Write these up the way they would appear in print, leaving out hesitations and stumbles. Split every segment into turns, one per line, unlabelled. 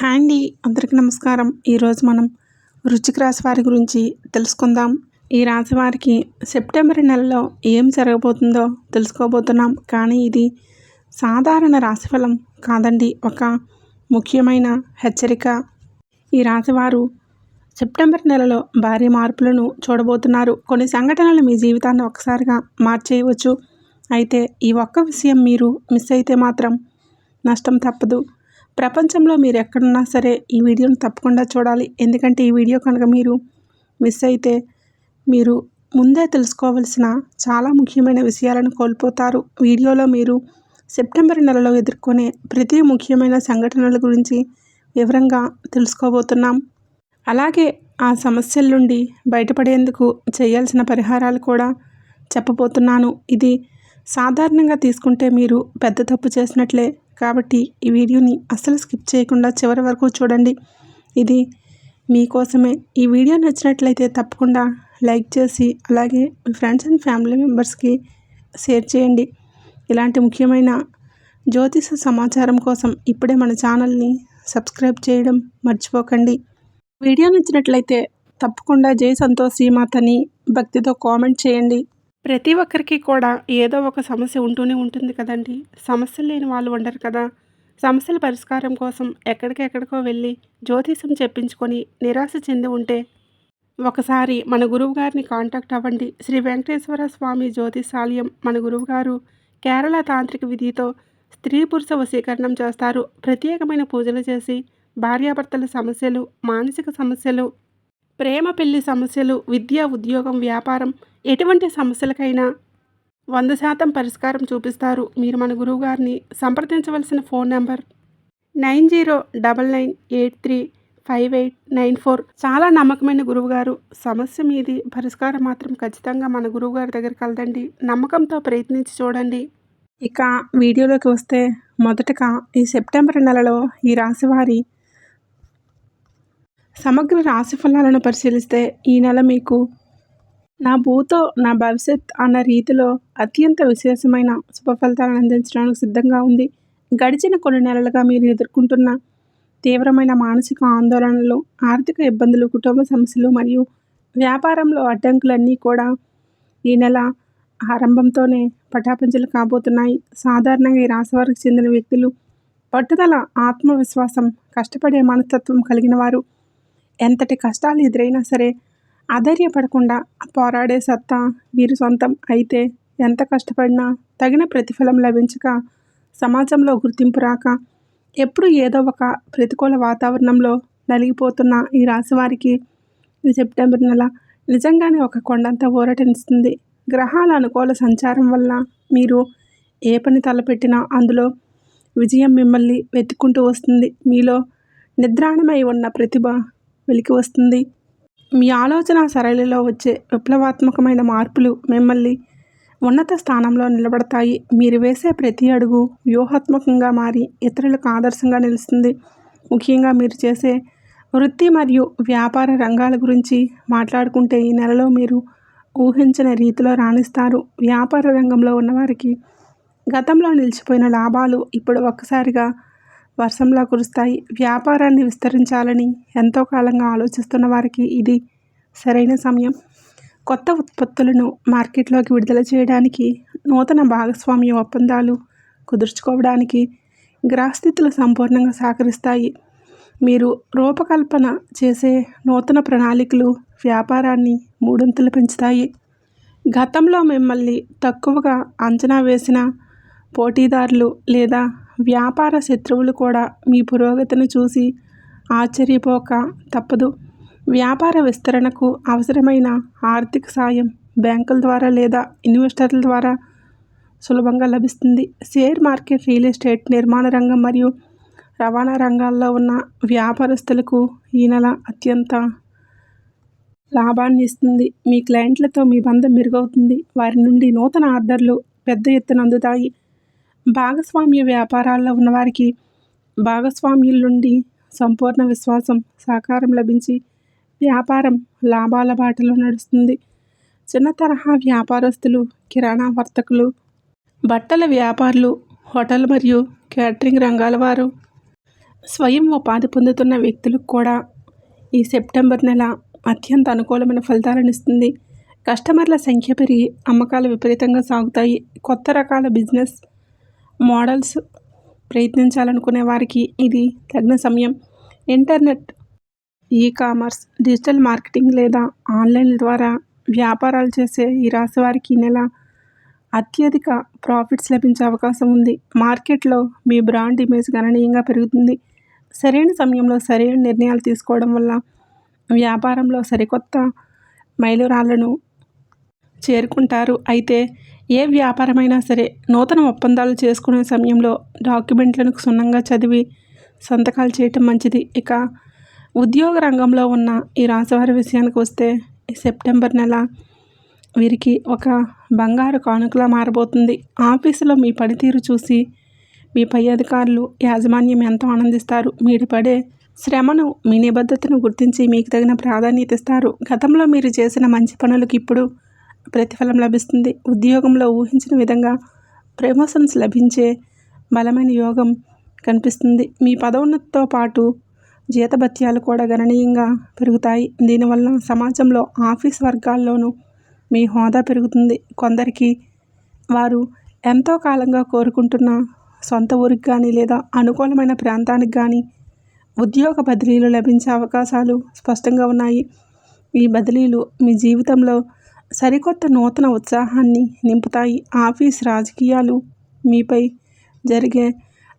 Hi అండి, అందరికీ నమస్కారం. ఈరోజు మనం వృశ్చిక రాశి వారి గురించి తెలుసుకుందాం. ఈ రాశి వారికి సెప్టెంబర్ నెలలో ఏం జరగబోతుందో తెలుసుకోబోతున్నాం. కానీ ఇది సాధారణ రాశిఫలం కాదండి, ఒక ముఖ్యమైన హెచ్చరిక. ఈ రాశివారు సెప్టెంబర్ నెలలో భారీ మార్పులను చూడబోతున్నారు. కొన్ని సంఘటనలు మీ జీవితాన్ని ఒక్కసారిగా మార్చేయవచ్చు. అయితే ఈ ఒక్క విషయం మీరు మిస్ అయితే మాత్రం నష్టం తప్పదు. ప్రపంచంలో మీరు ఎక్కడున్నా సరే ఈ వీడియోని తప్పకుండా చూడాలి. ఎందుకంటే ఈ వీడియో కనుక మీరు మిస్ అయితే మీరు ముందే తెలుసుకోవాల్సిన చాలా ముఖ్యమైన విషయాలను కోల్పోతారు. వీడియోలో మీరు సెప్టెంబర్ నెలలో ఎదుర్కొనే ప్రతి ముఖ్యమైన సంఘటనల గురించి వివరంగా తెలుసుకోబోతున్నాం. అలాగే ఆ సమస్యల నుండి బయటపడేందుకు చేయాల్సిన పరిహారాలు కూడా చెప్పబోతున్నాను. ఇది సాధారణంగా తీసుకుంటే మీరు పెద్ద తప్పు చేసినట్లే. కాబట్టి ఈ వీడియోని అస్సలు స్కిప్ చేయకుండా చివరి వరకు చూడండి. ఇది మీకోసమే. ఈ వీడియో నచ్చినట్లయితే తప్పకుండా లైక్ చేసి అలాగే మీ ఫ్రెండ్స్ అండ్ ఫ్యామిలీ మెంబర్స్కి షేర్ చేయండి. ఇలాంటి ముఖ్యమైన జ్యోతిష సమాచారం కోసం ఇప్పుడే మన ఛానల్ని సబ్స్క్రైబ్ చేయడం మర్చిపోకండి. వీడియో నచ్చినట్లయితే తప్పకుండా జై సంతోషి మాతని భక్తితో కామెంట్ చేయండి. ప్రతి ఒక్కరికి కూడా ఏదో ఒక సమస్య ఉంటూనే ఉంటుంది కదండి. సమస్యలు లేని వాళ్ళు ఉండరు కదా. సమస్యల పరిష్కారం కోసం ఎక్కడికెక్కడికో వెళ్ళి జ్యోతిషం చెప్పించుకొని నిరాశ చెంది ఉంటే ఒకసారి మన గురువు గారిని కాంటాక్ట్ అవ్వండి. శ్రీ వెంకటేశ్వర స్వామి జ్యోతిషాలయం. మన గురువు గారు కేరళ తాంత్రిక విధితో స్త్రీ పురుష వశీకరణం చేస్తారు. ప్రత్యేకమైన పూజలు చేసి భార్యాభర్తల సమస్యలు, మానసిక సమస్యలు, ప్రేమ పెళ్లి సమస్యలు, విద్య, ఉద్యోగం, వ్యాపారం, ఎటువంటి సమస్యలకైనా 100% పరిష్కారం చూపిస్తారు. మీరు మన గురువుగారిని సంప్రదించవలసిన ఫోన్ నెంబర్ 9099835894. చాలా నమ్మకమైన గురువుగారు. సమస్య మీది, పరిష్కారం మాత్రం ఖచ్చితంగా మన గురువుగారి దగ్గర కలదండి. నమ్మకంతో ప్రయత్నించి చూడండి. ఇక వీడియోలోకి వస్తే మొదటగా ఈ సెప్టెంబర్ నెలలో ఈ రాశివారి సమగ్ర రాశి ఫలాలను పరిశీలిస్తే ఈ నెల మీకు నా భూతో నా భవిష్యత్ అన్న రీతిలో అత్యంత విశేషమైన శుభ ఫలితాలను అందించడానికి సిద్ధంగా ఉంది. గడిచిన కొన్ని నెలలుగా మీరు ఎదుర్కొంటున్న తీవ్రమైన మానసిక ఆందోళనలు, ఆర్థిక ఇబ్బందులు, కుటుంబ సమస్యలు మరియు వ్యాపారంలో అడ్డంకులన్నీ కూడా ఈ నెల ఆరంభంతోనే పటాపంచలు కాబోతున్నాయి. సాధారణంగా ఈ రాశి వారికి చెందిన వ్యక్తులు పట్టుదల, ఆత్మవిశ్వాసం, కష్టపడే మనస్తత్వం కలిగిన వారు. ఎంతటి కష్టాలు ఎదురైనా సరే అధైర్యపడకుండా పోరాడే సత్తా వీరి సొంతం. అయితే ఎంత కష్టపడినా తగిన ప్రతిఫలం లభించక, సమాజంలో గుర్తింపు రాక, ఎప్పుడు ఏదో ఒక ప్రతికూల వాతావరణంలో నలిగిపోతున్న ఈ రాశి వారికి ఈ సెప్టెంబర్ నెల నిజంగానే ఒక కొండంత ఊరటనిస్తుంది. గ్రహాల అనుకూల సంచారం వల్ల మీరు ఏ పని తలపెట్టినా అందులో విజయం మిమ్మల్ని వెతుక్కుంటూ వస్తుంది. మీలో నిద్రాణమై ఉన్న ప్రతిభ వెలికి వస్తుంది. మీ ఆలోచన సరళిలో వచ్చే విప్లవాత్మకమైన మార్పులు మిమ్మల్ని ఉన్నత స్థానంలో నిలబడతాయి. మీరు వేసే ప్రతి అడుగు వ్యూహాత్మకంగా మారి ఇతరులకు ఆదర్శంగా నిలుస్తుంది. ముఖ్యంగా మీరు చేసే వృత్తి మరియు వ్యాపార రంగాల గురించి మాట్లాడుకుంటే ఈ నెలలో మీరు ఊహించని రీతిలో రాణిస్తారు. వ్యాపార రంగంలో ఉన్నవారికి గతంలో నిలిచిపోయిన లాభాలు ఇప్పుడు ఒక్కసారిగా వర్షంలా కురుస్తాయి. వ్యాపారాన్ని విస్తరించాలని ఎంతో కాలంగా ఆలోచిస్తున్న వారికి ఇది సరైన సమయం. కొత్త ఉత్పత్తులను మార్కెట్లోకి విడుదల చేయడానికి, నూతన భాగస్వామ్య ఒప్పందాలు కుదుర్చుకోవడానికి గ్రహస్థితులు సంపూర్ణంగా సహకరిస్తాయి. మీరు రూపకల్పన చేసే నూతన ప్రణాళికలు వ్యాపారాన్ని మూడొంతులు పెంచుతాయి. గతంలో మిమ్మల్ని తక్కువగా అంచనా వేసిన పోటీదారులు లేదా వ్యాపార శత్రువులు కూడా మీ పురోగతిని చూసి ఆశ్చర్యపోక తప్పదు. వ్యాపార విస్తరణకు అవసరమైన ఆర్థిక సాయం బ్యాంకుల ద్వారా లేదా ఇన్వెస్టర్ల ద్వారా సులభంగా లభిస్తుంది. షేర్ మార్కెట్, రియల్ ఎస్టేట్, నిర్మాణ రంగం మరియు రవాణా రంగాల్లో ఉన్న వ్యాపారస్తులకు ఈ నెల అత్యంత లాభాన్ని ఇస్తుంది. మీ క్లయింట్లతో మీ బంధం మెరుగవుతుంది. వారి నుండి నూతన ఆర్డర్లు పెద్ద ఎత్తున అందుతాయి. భాగస్వామ్య వ్యాపారాల్లో ఉన్నవారికి భాగస్వామ్యుల నుండి సంపూర్ణ విశ్వాసం, సహకారం లభించి వ్యాపారం లాభాల బాటలో నడుస్తుంది. చిన్న తరహా వ్యాపారస్తులు, కిరాణా వర్తకులు, బట్టల వ్యాపారులు, హోటల్ మరియు క్యాటరింగ్ రంగాల వారు స్వయం ఉపాధి పొందుతున్న వ్యక్తులకు కూడా ఈ సెప్టెంబర్ నెల అత్యంత అనుకూలమైన ఫలితాలను ఇస్తుంది. కస్టమర్ల సంఖ్య పెరిగి అమ్మకాలు విపరీతంగా సాగుతాయి. కొత్త రకాల బిజినెస్ మోడల్స్ ప్రయత్నించాలనుకునే వారికి ఇది తగిన సమయం. ఇంటర్నెట్, ఈ-కామర్స్, డిజిటల్ మార్కెటింగ్ లేదా ఆన్లైన్ ద్వారా వ్యాపారాలు చేసే ఈ రాశి వారికి ఈ నెల అత్యధిక ప్రాఫిట్స్ లభించే అవకాశం ఉంది. మార్కెట్లో మీ బ్రాండ్ ఇమేజ్ గణనీయంగా పెరుగుతుంది. సరైన సమయంలో సరైన నిర్ణయాలు తీసుకోవడం వల్ల వ్యాపారంలో సరికొత్త మైలురాళ్లను చేరుకుంటారు. అయితే ఏ వ్యాపారమైనా సరే నూతన ఒప్పందాలు చేసుకునే సమయంలో డాక్యుమెంట్లను క్షుణ్ణంగా చదివి సంతకాలు చేయటం మంచిది. ఇక ఉద్యోగ రంగంలో ఉన్న ఈ రాశివారి విషయానికి వస్తే ఈ సెప్టెంబర్ నెల వీరికి ఒక బంగారు కానుకలా మారబోతుంది. ఆఫీసులో మీ పనితీరు చూసి మీ పై అధికారులు, యాజమాన్యం ఎంతో ఆనందిస్తారు. మీరు పడే శ్రమను, మీ నిబద్ధతను గుర్తించి మీకు తగిన ప్రాధాన్యత ఇస్తారు. గతంలో మీరు చేసిన మంచి పనులకు ఇప్పుడు ప్రతిఫలం లభిస్తుంది. ఉద్యోగంలో ఊహించిన విధంగా ప్రమోషన్స్ లభించే బలమైన యోగం కనిపిస్తుంది. మీ పదోన్నతితో పాటు జీతభత్యాలు కూడా గణనీయంగా పెరుగుతాయి. దీనివల్ల సమాజంలో, ఆఫీస్ వర్గాల్లోనూ మీ హోదా పెరుగుతుంది. కొందరికి వారు ఎంతో కాలంగా కోరుకుంటున్న సొంత ఊరికి కానీ లేదా అనుకూలమైన ప్రాంతానికి కానీ ఉద్యోగ బదిలీలు లభించే అవకాశాలు స్పష్టంగా ఉన్నాయి. ఈ బదిలీలు మీ జీవితంలో సరికొత్త నూతన ఉత్సాహాన్ని నింపుతాయి. ఆఫీస్ రాజకీయాలు, మీపై జరిగే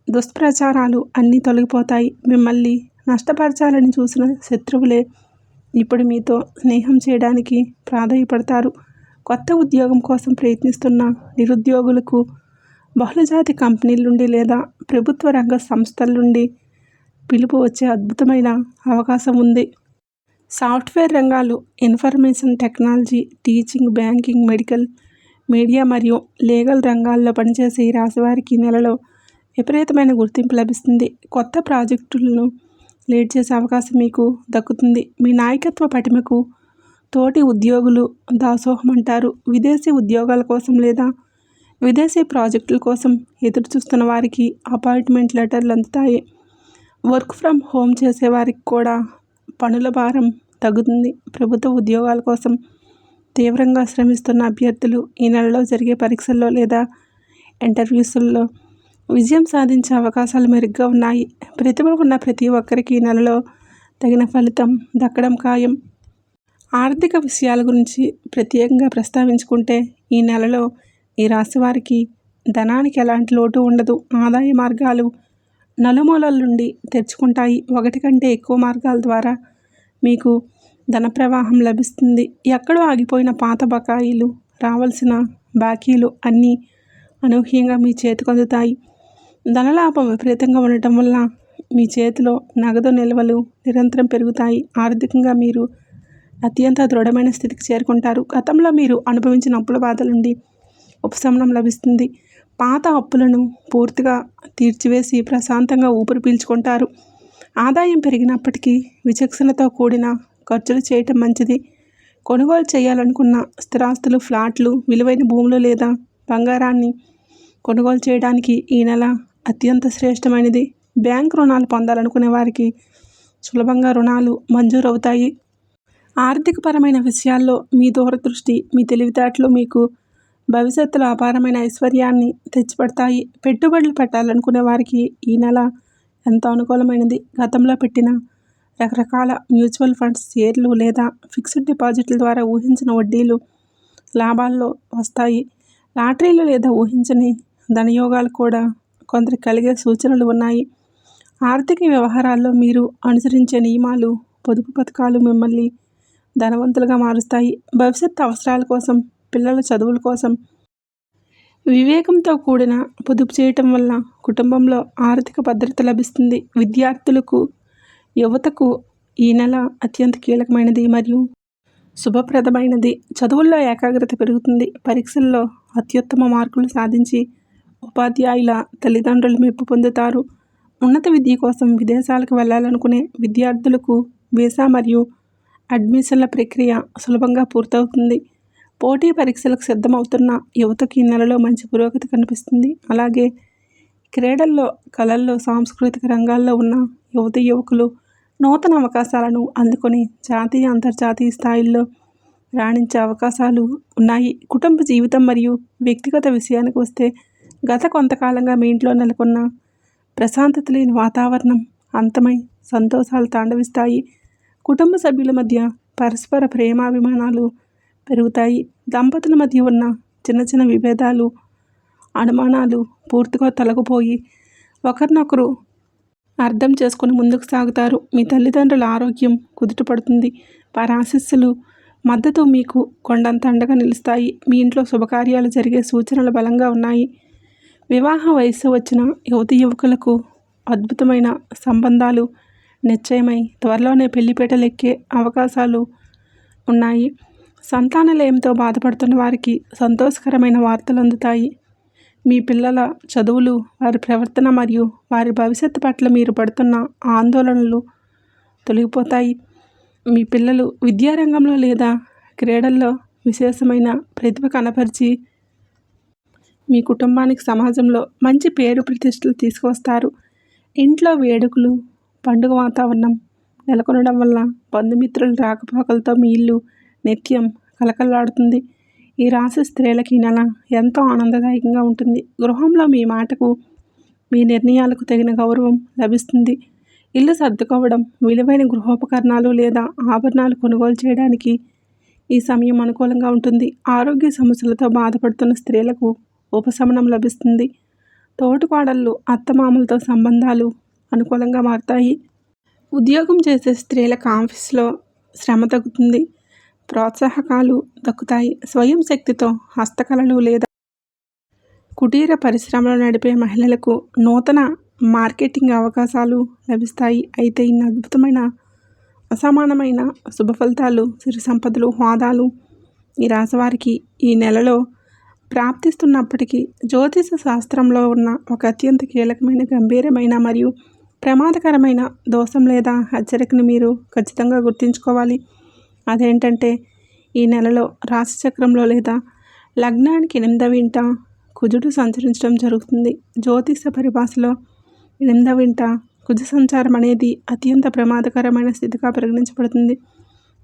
దుష్ప్రచారాలు అన్నీ తొలగిపోతాయి. మిమ్మల్ని నష్టపరచాలని చూసిన శత్రువులే ఇప్పుడు మీతో స్నేహం చేయడానికి ప్రాధాయపడతారు. కొత్త ఉద్యోగం కోసం ప్రయత్నిస్తున్న నిరుద్యోగులకు బహుళజాతి కంపెనీల నుండి లేదా ప్రభుత్వ రంగ సంస్థల నుండి పిలుపు వచ్చే అద్భుతమైన అవకాశం ఉంది. సాఫ్ట్వేర్ రంగాలు, information technology, teaching, banking, medical, media మరియు లీగల్ రంగాల్లో పనిచేసే ఈ రాశివారికి ఈ నెలలో విపరీతమైన గుర్తింపు లభిస్తుంది. కొత్త ప్రాజెక్టులను లీడ్ చేసే అవకాశం మీకు దక్కుతుంది. మీ నాయకత్వ పటిమకు తోటి ఉద్యోగులు దాసోహమంటారు. విదేశీ ఉద్యోగాల కోసం లేదా విదేశీ ప్రాజెక్టుల కోసం ఎదురు చూస్తున్న వారికి అపాయింట్మెంట్ లెటర్లు అందుతాయి. వర్క్ ఫ్రమ్ హోమ్ చేసేవారికి కూడా పనుల భారం తగ్గుతుంది. ప్రభుత్వ ఉద్యోగాల కోసం తీవ్రంగా శ్రమిస్తున్న అభ్యర్థులు ఈ నెలలో జరిగే పరీక్షల్లో లేదా ఇంటర్వ్యూస్లో విజయం సాధించే అవకాశాలు మెరుగ్గా ఉన్నాయి. ప్రతిభ ఉన్న ప్రతి ఒక్కరికి ఈ నెలలో తగిన ఫలితం దక్కడం ఖాయం. ఆర్థిక విషయాల గురించి ప్రత్యేకంగా ప్రస్తావించుకుంటే ఈ నెలలో ఈ రాశి వారికి ధనానికి ఎలాంటి లోటు ఉండదు. ఆదాయ మార్గాలు నలుమూలల నుండి తెరుచుకుంటాయి. ఒకటి కంటే ఎక్కువ మార్గాల ద్వారా మీకు ధన ప్రవాహం లభిస్తుంది. ఎక్కడో ఆగిపోయిన పాత బకాయిలు, రావాల్సిన బాకీలు అన్నీ అనూహ్యంగా మీ చేతికి అందుతాయి. ధనలాభం విపరీతంగా ఉండటం వల్ల మీ చేతిలో నగదు నిల్వలు నిరంతరం పెరుగుతాయి. ఆర్థికంగా మీరు అత్యంత దృఢమైన స్థితికి చేరుకుంటారు. గతంలో మీరు అనుభవించిన అప్పుల బాధల నుండి ఉపశమనం లభిస్తుంది. పాత అప్పులను పూర్తిగా తీర్చివేసి ప్రశాంతంగా ఊపిరి పీల్చుకుంటారు. ఆదాయం పెరిగినప్పటికీ విచక్షణతో కూడిన ఖర్చులు చేయటం మంచిది. కొనుగోలు చేయాలనుకున్న స్థిరాస్తులు, ఫ్లాట్లు, విలువైన భూములు లేదా బంగారాన్ని కొనుగోలు చేయడానికి ఈ నెల అత్యంత శ్రేష్టమైనది. బ్యాంక్ రుణాలు పొందాలనుకునే వారికి సులభంగా రుణాలు మంజూరు అవుతాయి. ఆర్థికపరమైన విషయాల్లో మీ దూరదృష్టి, మీ తెలివితేటలు మీకు భవిష్యత్తులో అపారమైన ఐశ్వర్యాన్ని తెచ్చిపెడతాయి. పెట్టుబడులు పెట్టాలనుకునే వారికి ఈ నెల ఎంతో అనుకూలమైనది. గతంలో పెట్టిన రకరకాల మ్యూచువల్ ఫండ్స్, షేర్లు లేదా ఫిక్స్డ్ డిపాజిట్ల ద్వారా ఊహించిన వడ్డీలు, లాభాల్లో వస్తాయి. లాటరీలు లేదా ఊహించని ధనయోగాలు కూడా కొందరికి కలిగే సూచనలు ఉన్నాయి. ఆర్థిక వ్యవహారాల్లో మీరు అనుసరించే నియమాలు, పొదుపు పథకాలు మిమ్మల్ని ధనవంతులుగా మారుస్తాయి. భవిష్యత్ అవసరాల కోసం, పిల్లల చదువుల కోసం వివేకంతో కూడిన పొదుపు చేయటం వల్ల కుటుంబంలో ఆర్థిక భద్రత లభిస్తుంది. విద్యార్థులకు, యువతకు ఈ నెల అత్యంత కీలకమైనది మరియు శుభప్రదమైనది. చదువుల్లో ఏకాగ్రత పెరుగుతుంది. పరీక్షల్లో అత్యుత్తమ మార్కులు సాధించి ఉపాధ్యాయుల, తల్లిదండ్రుల మెప్పు పొందుతారు. ఉన్నత విద్య కోసం విదేశాలకు వెళ్ళాలనుకునే విద్యార్థులకు వీసా మరియు అడ్మిషన్ల ప్రక్రియ సులభంగా పూర్తవుతుంది. పోటీ పరీక్షలకు సిద్ధమవుతున్న యువతకు ఈ నెలలో మంచి పురోగతి కనిపిస్తుంది. అలాగే క్రీడల్లో, కళల్లో, సాంస్కృతిక రంగాల్లో ఉన్న యువకులు నూతన అవకాశాలను అందుకొని జాతీయ అంతర్జాతీయ స్థాయిల్లో రాణించే అవకాశాలు ఉన్నాయి. కుటుంబ జీవితం మరియు వ్యక్తిగత విషయానికి వస్తే గత కొంతకాలంగా మీ ఇంట్లో నెలకొన్న ప్రశాంతత లేని వాతావరణం అంతమై సంతోషాలు తాండవిస్తాయి. కుటుంబ సభ్యుల మధ్య పరస్పర ప్రేమాభిమానాలు పెరుగుతాయి. దంపతుల మధ్య ఉన్న చిన్న చిన్న విభేదాలు, అనుమానాలు పూర్తిగా తొలగిపోయి ఒకరినొకరు అర్థం చేసుకుని ముందుకు సాగుతారు. మీ తల్లిదండ్రుల ఆరోగ్యం కుదుటపడుతుంది. వారి ఆశీస్సులు, మద్దతు మీకు కొండంత అండగా నిలుస్తాయి. మీ ఇంట్లో శుభకార్యాలు జరిగే సూచనలు బలంగా ఉన్నాయి. వివాహ వయస్సు వచ్చిన యువకులకు అద్భుతమైన సంబంధాలు నిశ్చయమై త్వరలోనే పెళ్లిపీటలెక్కే అవకాశాలు ఉన్నాయి. సంతానలేమితో బాధపడుతున్న వారికి సంతోషకరమైన వార్తలు అందుతాయి. మీ పిల్లల చదువులు, వారి ప్రవర్తన మరియు వారి భవిష్యత్తు పట్ల మీరు పడుతున్న ఆందోళనలు తొలగిపోతాయి. మీ పిల్లలు విద్యారంగంలో లేదా క్రీడల్లో విశేషమైన ప్రతిభ కనపరిచి మీ కుటుంబానికి సమాజంలో మంచి పేరు ప్రతిష్టలు తీసుకువస్తారు. ఇంట్లో వేడుకలు, పండుగ వాతావరణం నెలకొనడం వల్ల బంధుమిత్రుల రాకపోకలతో మీ ఇల్లు నిత్యం కలకల్లాడుతుంది. ఈ రాశి స్త్రీలకి ఈ నెల ఎంతో ఆనందదాయకంగా ఉంటుంది. గృహంలో మీ మాటకు, మీ నిర్ణయాలకు తగిన గౌరవం లభిస్తుంది. ఇల్లు సర్దుకోవడం, విలువైన గృహోపకరణాలు లేదా ఆభరణాలు కొనుగోలు చేయడానికి ఈ సమయం అనుకూలంగా ఉంటుంది. ఆరోగ్య సమస్యలతో బాధపడుతున్న స్త్రీలకు ఉపశమనం లభిస్తుంది. తోటికోడళ్ళు, అత్తమామలతో సంబంధాలు అనుకూలంగా మారుతాయి. ఉద్యోగం చేసే స్త్రీలకు ఆఫీసులో శ్రమ తగ్గుతుంది. ప్రోత్సాహకాలు దక్కుతాయి. స్వయం శక్తితో హస్తకళలు లేదా కుటీర పరిశ్రమలు నడిపే మహిళలకు నూతన మార్కెటింగ్ అవకాశాలు లభిస్తాయి. అయితే ఇన్ని అద్భుతమైన అసమానమైన శుభ ఫలితాలు, సిరి సంపదలు, హోదాలు ఈ రాశివారికి ఈ నెలలో ప్రాప్తిస్తున్నప్పటికీ జ్యోతిష శాస్త్రంలో ఉన్న ఒక అత్యంత కీలకమైన, గంభీరమైన మరియు ప్రమాదకరమైన దోషం లేదా హెచ్చరికను మీరు ఖచ్చితంగా గుర్తుంచుకోవాలి. అదేంటంటే ఈ నెలలో రాశిచక్రంలో లేదా లగ్నానికి 8వ ఇంట కుజుడు సంచరించడం జరుగుతుంది. జ్యోతిష పరిభాషలో 8వ ఇంట కుజ సంచారం అనేది అత్యంత ప్రమాదకరమైన స్థితిగా పరిగణించబడుతుంది.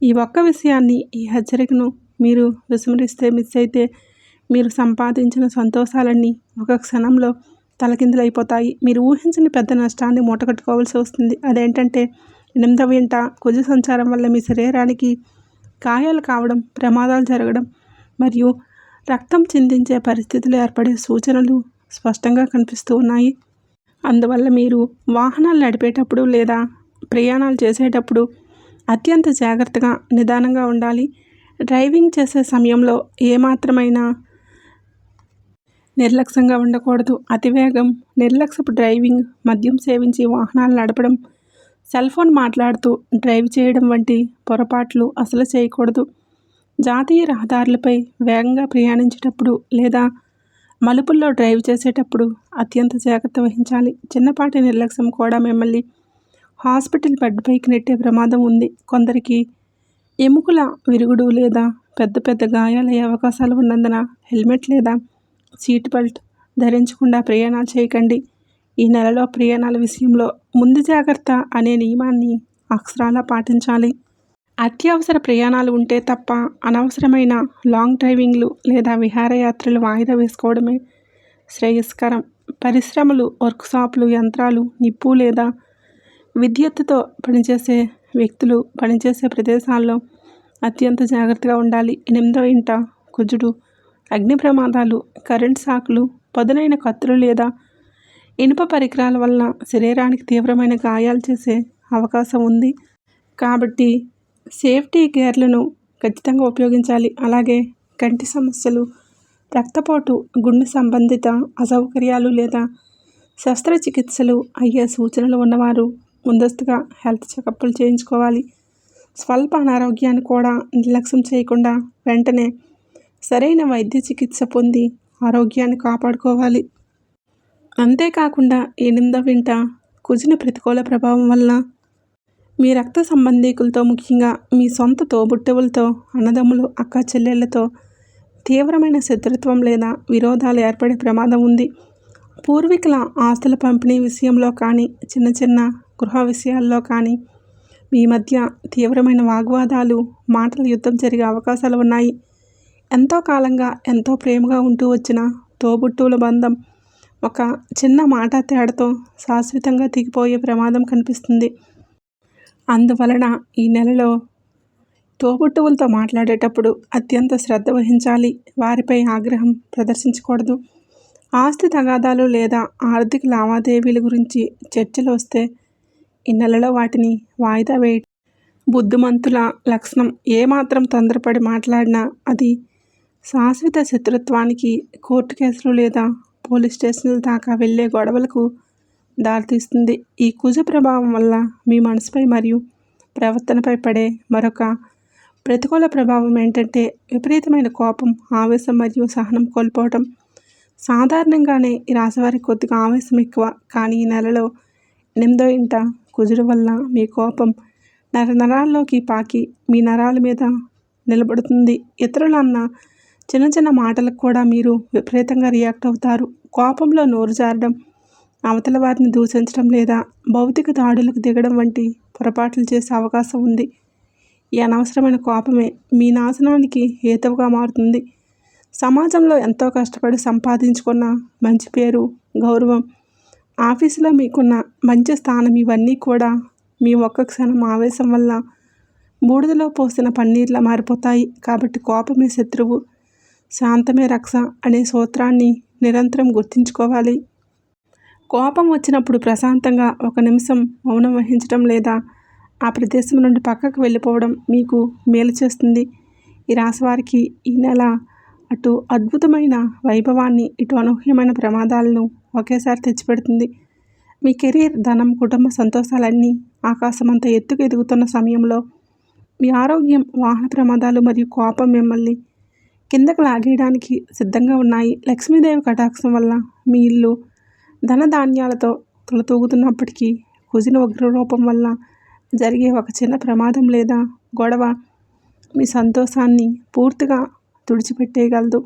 ఈ ఒక్క విషయాన్ని, ఈ హెచ్చరికను మీరు విస్మరిస్తే, మిస్ అయితే మీరు సంపాదించిన సంతోషాలన్నీ ఒక క్షణంలో తలకిందులైపోతాయి. మీరు ఊహించని పెద్ద నష్టాన్ని మూటకట్టుకోవాల్సి వస్తుంది. అదేంటంటే 8వ ఇంట కుజ సంచారం వల్ల మీ శరీరానికి గాయాలు కావడం, ప్రమాదాలు జరగడం మరియు రక్తం చిందించే పరిస్థితులు ఏర్పడే సూచనలు స్పష్టంగా కనిపిస్తూ ఉన్నాయి. అందువల్ల మీరు వాహనాలు నడిపేటప్పుడు లేదా ప్రయాణాలు చేసేటప్పుడు అత్యంత జాగ్రత్తగా, నిదానంగా ఉండాలి. డ్రైవింగ్ చేసే సమయంలో ఏమాత్రమైనా నిర్లక్ష్యంగా ఉండకూడదు. అతివేగం, నిర్లక్ష్యపు డ్రైవింగ్, మద్యం సేవించి వాహనాలు నడపడం, సెల్ ఫోన్ మాట్లాడుతూ డ్రైవ్ చేయడం వంటి పొరపాట్లు అసలు చేయకూడదు. జాతీయ రహదారులపై వేగంగా ప్రయాణించేటప్పుడు లేదా మలుపుల్లో డ్రైవ్ చేసేటప్పుడు అత్యంత జాగ్రత్త వహించాలి. చిన్నపాటి నిర్లక్ష్యం కూడా మిమ్మల్ని హాస్పిటల్ బెడ్పైకి నెట్టే ప్రమాదం ఉంది. కొందరికి ఎముకల విరుగుడు లేదా పెద్ద పెద్ద గాయాలయ్యే అవకాశాలు ఉన్నందున హెల్మెట్ లేదా సీట్ బెల్ట్ ధరించకుండా ప్రయాణాలు చేయకండి. ఈ నెలలో ప్రయాణాల విషయంలో ముందు జాగ్రత్త అనే నియమాన్ని అక్షరాలా పాటించాలి. అత్యవసర ప్రయాణాలు ఉంటే తప్ప అనవసరమైన లాంగ్ డ్రైవింగ్లు లేదా విహారయాత్రలు వాయిదా వేసుకోవడమే శ్రేయస్కరం. పరిశ్రమలు, వర్క్షాపులు, యంత్రాలు, నిప్పు లేదా విద్యుత్తుతో పనిచేసే వ్యక్తులు పనిచేసే ప్రదేశాల్లో అత్యంత జాగ్రత్తగా ఉండాలి. 8వ ఇంట కుజుడు అగ్ని ప్రమాదాలు, కరెంట్ షాక్లు, పదునైన కత్తులు లేదా ఇనుప పరికరాల వల్ల శరీరానికి తీవ్రమైన గాయాలు చేసే అవకాశం ఉంది. కాబట్టి సేఫ్టీ గేర్లను ఖచ్చితంగా ఉపయోగించాలి. అలాగే కంటి సమస్యలు, రక్తపోటు, గుండె సంబంధిత అసౌకర్యాలు లేదా శస్త్రచికిత్సలు అయ్యే సూచనలు ఉన్నవారు ముందస్తుగా హెల్త్ చెకప్లు చేయించుకోవాలి. స్వల్ప అనారోగ్యాన్ని కూడా నిర్లక్ష్యం చేయకుండా వెంటనే సరైన వైద్య చికిత్స పొంది ఆరోగ్యాన్ని కాపాడుకోవాలి. అంతేకాకుండా 8వ ఇంట కుజుని ప్రతికూల ప్రభావం వల్ల మీ రక్త సంబంధీకులతో, ముఖ్యంగా మీ సొంత తోబుట్టువులతో, అన్నదమ్ములు, అక్క చెల్లెళ్లతో తీవ్రమైన శత్రుత్వం లేదా విరోధాలు ఏర్పడే ప్రమాదం ఉంది. పూర్వీకుల ఆస్తుల పంపిణీ విషయంలో కానీ, చిన్న చిన్న గృహ విషయాల్లో కానీ మీ మధ్య తీవ్రమైన వాగ్వాదాలు, మాటల యుద్ధం జరిగే అవకాశాలు ఉన్నాయి. ఎంతో కాలంగా ఎంతో ప్రేమగా ఉంటూ వచ్చిన తోబుట్టువుల బంధం ఒక చిన్న మాట తేడాతో శాశ్వతంగా తెగిపోయే ప్రమాదం కనిపిస్తుంది. అందువలన ఈ నెలలో తోబుట్టువులతో మాట్లాడేటప్పుడు అత్యంత శ్రద్ధ వహించాలి. వారిపై ఆగ్రహం ప్రదర్శించకూడదు. ఆస్తి తగాదాలు లేదా ఆర్థిక లావాదేవీల గురించి చర్చలు వస్తే ఈ నెలలో వాటిని వాయిదా వేయటం బుద్ధిమంతుల లక్షణం. ఏమాత్రం తొందరపడి మాట్లాడినా అది శాశ్వత శత్రుత్వానికి, కోర్టు కేసులు లేదా పోలీస్ స్టేషన్ల దాకా వెళ్ళే గొడవలకు దారితీస్తుంది. ఈ కుజ ప్రభావం వల్ల మీ మనసుపై మరియు ప్రవర్తనపై పడే మరొక ప్రతికూల ప్రభావం ఏంటంటే విపరీతమైన కోపం, ఆవేశం మరియు సహనం కోల్పోవటం. సాధారణంగానే ఈ రాశివారికి కొద్దిగా ఆవేశం ఎక్కువ. కానీ ఈ నెలలో 8వ ఇంట కుజుడు వల్ల మీ కోపం నరాల్లోకి పాకి మీ నరాల మీద నిలబడుతుంది. ఇతరులు అన్న చిన్న చిన్న మాటలకు కూడా మీరు విపరీతంగా రియాక్ట్ అవుతారు. కోపంలో నోరు జారడం, అవతల వారిని దూషించడం లేదా భౌతిక దాడులకు దిగడం వంటి పొరపాట్లు చేసే అవకాశం ఉంది. ఈ అనవసరమైన కోపమే మీ నాశనానికి హేతువుగా మారుతుంది. సమాజంలో ఎంతో కష్టపడి సంపాదించుకున్న మంచి పేరు, గౌరవం, ఆఫీసులో మీకున్న మంచి స్థానం ఇవన్నీ కూడా మీ ఒక్క క్షణం ఆవేశం వల్ల బూడిదలో పోసిన పన్నీర్లా మారిపోతాయి. కాబట్టి కోపమే శత్రువు, శాంతమే రక్ష అనే సూత్రాన్ని నిరంతరం గుర్తుంచుకోవాలి. కోపం వచ్చినప్పుడు ప్రశాంతంగా 1 నిమిషం మౌనం వహించడం లేదా ఆ ప్రదేశం నుండి పక్కకు వెళ్ళిపోవడం మీకు మేలు చేస్తుంది. ఈ రాశివారికి ఈ నెల అటు అద్భుతమైన వైభవాన్ని, ఇటు అనూహ్యమైన ప్రమాదాలను ఒకేసారి తెచ్చిపెడుతుంది. మీ కెరీర్, ధనం, కుటుంబ సంతోషాలన్నీ ఆకాశమంత ఎత్తుకు ఎదుగుతున్న సమయంలో మీ ఆరోగ్యం, వాహన ప్రమాదాలు మరియు కోపం మిమ్మల్ని కిందకు లాగేయడానికి సిద్ధంగా ఉన్నాయి. లక్ష్మీదేవి కటాక్షం వల్ల మీ ఇల్లు ధనధాన్యాలతో తులతూగుతున్నప్పటికీ కుజుని ఉగ్రరూపం వల్ల జరిగే ఒక చిన్న ప్రమాదం లేదా గొడవ మీ సంతోషాన్ని పూర్తిగా తుడిచిపెట్టేయగలదు.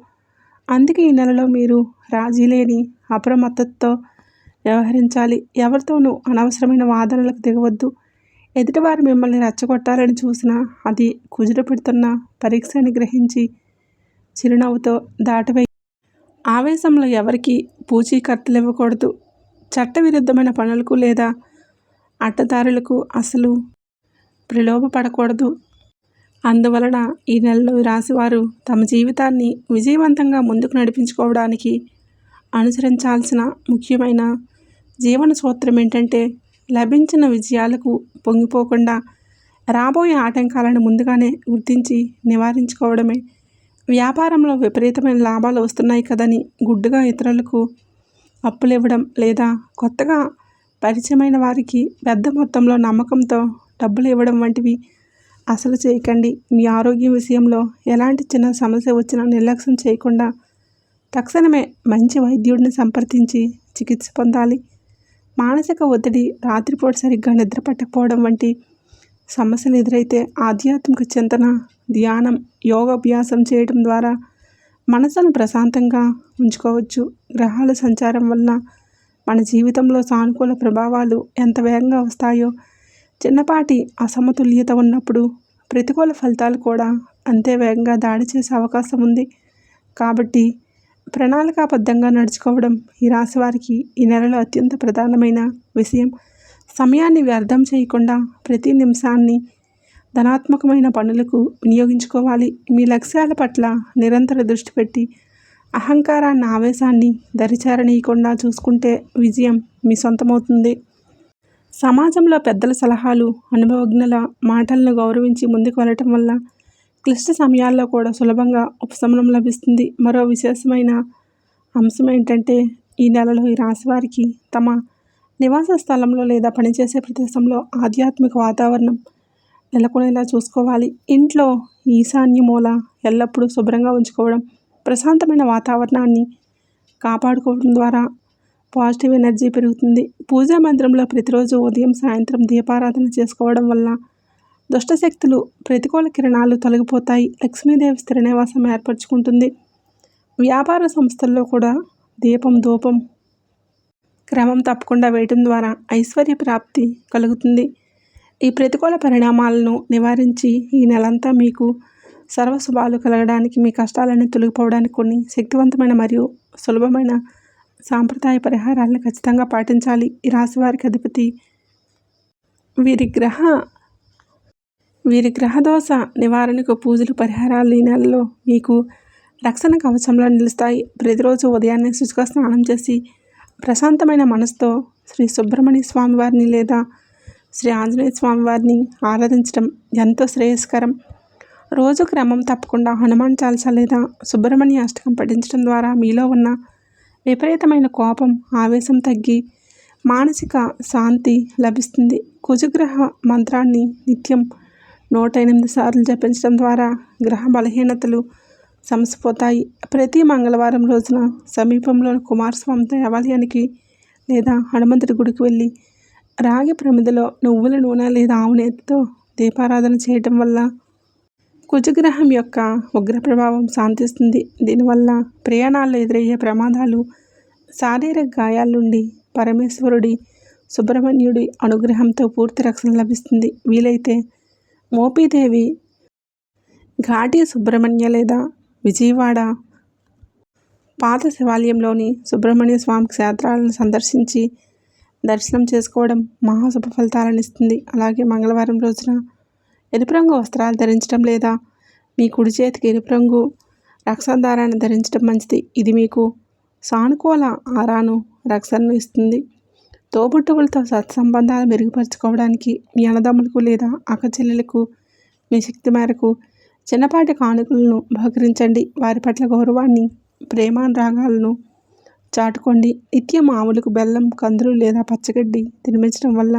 అందుకే ఈ నెలలో మీరు రాజీ లేని అప్రమత్తతతో వ్యవహరించాలి. ఎవరితోనూ అనవసరమైన వాదనలకు దిగవద్దు. ఎదుటివారు మిమ్మల్ని రెచ్చగొట్టాలని చూసినా అది కుజుడు పెడుతున్న పరీక్ష అని గ్రహించి చిరునవ్వుతో దాటివేయి. ఆవేశంలో ఎవరికి పూచీకత్తులు ఇవ్వకూడదు. చట్టవిరుద్ధమైన పనులకు లేదా అడ్డదారులకు అసలు ప్రలోభపడకూడదు. అందువలన ఈ నెలలో రాశివారు తమ జీవితాన్ని విజయవంతంగా ముందుకు నడిపించుకోవడానికి అనుసరించాల్సిన ముఖ్యమైన జీవన సూత్రం ఏంటంటే లభించిన విజయాలకు పొంగిపోకుండా రాబోయే ఆటంకాలను ముందుగానే గుర్తించి నివారించుకోవడమే. వ్యాపారంలో విపరీతమైన లాభాలు వస్తున్నాయి కదని గుడ్డుగా ఇతరులకు అప్పులు ఇవ్వడం లేదా కొత్తగా పరిచయమైన వారికి పెద్ద మొత్తంలో నమ్మకంతో డబ్బులు ఇవ్వడం వంటివి అసలు చేయకండి. మీ ఆరోగ్యం విషయంలో ఎలాంటి చిన్న సమస్య వచ్చినా నిర్లక్ష్యం చేయకుండా తక్షణమే మంచి వైద్యుడిని సంప్రదించి చికిత్స పొందాలి. మానసిక ఒత్తిడి, రాత్రిపూట సరిగ్గా నిద్ర పట్టకపోవడం వంటి సమస్యలు ఎదురైతే ఆధ్యాత్మిక చింతన, ధ్యానం, యోగాభ్యాసం చేయడం ద్వారా మనసును ప్రశాంతంగా ఉంచుకోవచ్చు. గ్రహాల సంచారం వలన మన జీవితంలో సానుకూల ప్రభావాలు ఎంత వేగంగా వస్తాయో చిన్నపాటి అసమతుల్యత ఉన్నప్పుడు ప్రతికూల ఫలితాలు కూడా అంతే వేగంగా దాడి చేసే అవకాశం ఉంది. కాబట్టి ప్రణాళికాబద్ధంగా నడుచుకోవడం ఈ రాశి వారికి ఈ నెలలో అత్యంత ప్రధానమైన విషయం. సమయాన్ని వ్యర్థం చేయకుండా ప్రతి నిమిషాన్ని ధనాత్మకమైన పనులకు వినియోగించుకోవాలి. మీ లక్ష్యాల పట్ల నిరంతర దృష్టి పెట్టి అహంకారాన్ని, ఆవేశాన్ని దరిచేరనీయకుండా చూసుకుంటే విజయం మీ సొంతమవుతుంది. సమాజంలో పెద్దల సలహాలు, అనుభవజ్ఞుల మాటలను గౌరవించి ముందుకు వెళ్ళటం వల్ల క్లిష్ట సమయాల్లో కూడా సులభంగా ఉపశమనం లభిస్తుంది. మరో విశేషమైన అంశం ఏంటంటే ఈ నెలలో ఈ రాశివారికి తమ నివాస స్థలంలో లేదా పనిచేసే ప్రదేశంలో ఆధ్యాత్మిక వాతావరణం నెలకొనేలా చూసుకోవాలి. ఇంట్లో ఈశాన్య మూల ఎల్లప్పుడూ శుభ్రంగా ఉంచుకోవడం, ప్రశాంతమైన వాతావరణాన్ని కాపాడుకోవడం ద్వారా పాజిటివ్ ఎనర్జీ పెరుగుతుంది. పూజా మందిరంలో ప్రతిరోజు ఉదయం, సాయంత్రం దీపారాధన చేసుకోవడం వల్ల దుష్టశక్తులు, ప్రతికూల కిరణాలు తొలగిపోతాయి. లక్ష్మీదేవి స్థిర నివాసం ఏర్పరచుకుంటుంది. వ్యాపార సంస్థల్లో కూడా దీపం, ధూపం క్రమం తప్పకుండా వేయటం ద్వారా ఐశ్వర్య ప్రాప్తి కలుగుతుంది. ఈ ప్రతికూల పరిణామాలను నివారించి ఈ నెలంతా మీకు సర్వశుభాలు కలగడానికి, మీ కష్టాలన్నీ తొలగిపోవడానికి కొన్ని శక్తివంతమైన మరియు సులభమైన సాంప్రదాయ పరిహారాలను ఖచ్చితంగా పాటించాలి. ఈ రాశి వారికి అధిపతి వీరి గ్రహదోష నివారణకు పూజలు, పరిహారాలు ఈ నెలలో మీకు రక్షణ కవచంలో నిలుస్తాయి. ప్రతిరోజు ఉదయాన్నే శుచిగా స్నానం చేసి ప్రశాంతమైన మనసుతో శ్రీ సుబ్రహ్మణ్య స్వామి వారిని లేదా శ్రీ ఆంజనేయ స్వామి వారిని ఆరాధించడం ఎంతో శ్రేయస్కరం. రోజు క్రమం తప్పకుండా హనుమాన్ చాలీసా లేదా సుబ్రహ్మణ్య అష్టకం పఠించడం ద్వారా మీలో ఉన్న విపరీతమైన కోపం, ఆవేశం తగ్గి మానసిక శాంతి లభిస్తుంది. కుజగ్రహ మంత్రాన్ని నిత్యం 108 సార్లు జపించడం ద్వారా గ్రహ బలహీనతలు సమసిపోతాయి. ప్రతి మంగళవారం రోజున సమీపంలోని కుమారస్వామి దేవాలయానికి లేదా హనుమంతుడి గుడికి వెళ్ళి రాగి ప్రమిదలో నువ్వుల నూనె లేదా ఆవు నేతితో దీపారాధన చేయటం వల్ల కుజగ్రహం యొక్క ఉగ్ర ప్రభావం శాంతిస్తుంది. దీనివల్ల ప్రయాణాల్లో ఎదురయ్యే ప్రమాదాలు, శారీరక గాయాల నుండి పరమేశ్వరుడి సుబ్రహ్మణ్యుడి అనుగ్రహంతో పూర్తి రక్షణ లభిస్తుంది. వీలైతే మోపీదేవి ఘాటి సుబ్రహ్మణ్య లేదా విజయవాడ పాత శివాలయంలోని సుబ్రహ్మణ్య స్వామి క్షేత్రాలను సందర్శించి దర్శనం చేసుకోవడం మహాశుభ ఫలితాలను ఇస్తుంది. అలాగే మంగళవారం రోజున ఎరుపు రంగు వస్త్రాలు ధరించడం లేదా మీ కుడి చేతికి ఎరుపు రంగు రక్షాధారాన్ని ధరించడం మంచిది. ఇది మీకు సానుకూల ఆరాను, రక్షణను ఇస్తుంది. తోబుట్టువులతో సత్సంబంధాలు మెరుగుపరుచుకోవడానికి మీ అన్నదమ్ములకు లేదా అక్కచెల్లెలకు మీ శక్తి మేరకు చిన్నపాటి కానుకలను బహుకరించండి. వారి పట్ల గౌరవాన్ని, ప్రేమానురాగాలను చాటుకోండి. నిత్యం ఆవులకు బెల్లం, కందులు లేదా పచ్చగడ్డి తినిపించడం వల్ల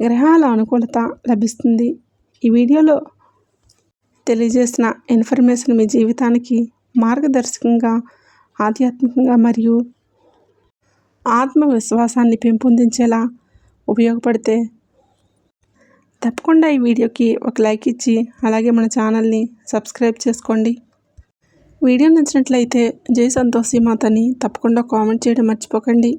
గ్రహాల అనుకూలత లభిస్తుంది. ఈ వీడియోలో తెలియజేసిన ఇన్ఫర్మేషన్ మీ జీవితానికి మార్గదర్శకంగా, ఆధ్యాత్మికంగా మరియు ఆత్మవిశ్వాసాన్ని పెంపొందించేలా ఉపయోగపడితే తప్పకుండా ఈ వీడియోకి ఒక లైక్ ఇచ్చి అలాగే మన ఛానల్ని సబ్స్క్రైబ్ చేసుకోండి. వీడియో నచ్చినట్లయితే జై సంతోషి మాతని తప్పకుండా కామెంట్ చేయడం మర్చిపోకండి.